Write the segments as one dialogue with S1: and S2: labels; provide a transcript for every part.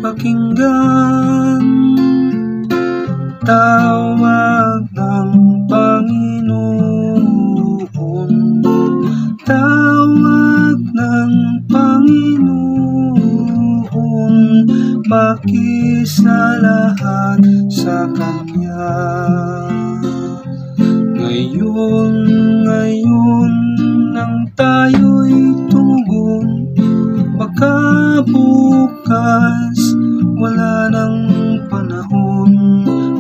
S1: pakinggan. Tawag ng Panginoon, tawag ng Panginoon, makisalahan sa Kanya. Ngayon nang tayo'y tumugon, baka bukas wala nang panahon.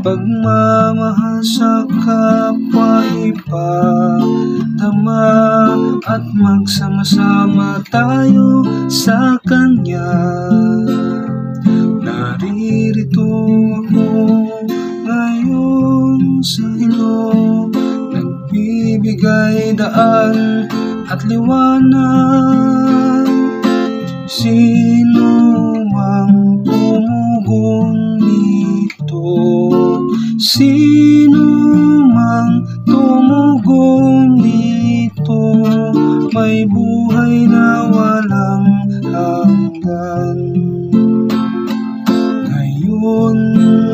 S1: Pagmamahal sa kapwa ipadama at magsama-sama tayo sa Kanya. Naririto ako ngayon sa inyo, nagbibigay daan at liwanag. Sino mang tumugon dito, sino mang tumugon dito, may buhay na walang hanggan.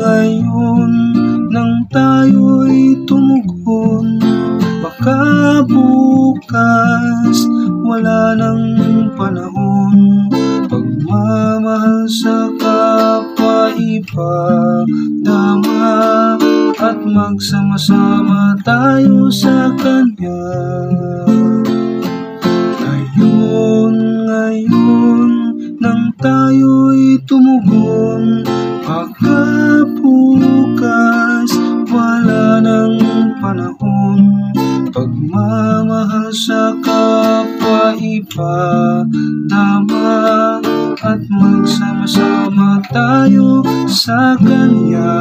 S1: Ngayon nang tayo'y tumugon, baka bukas wala nang panahon. Pagmamahal sa kapwa ipadama at magsama-sama tayo sa Kanya. Ngayon nang tayo'y tumugon, baka bukas wala nang panahon. Pagmamahal sa kapwa ipadama at magsama-sama tayo sa Kanya.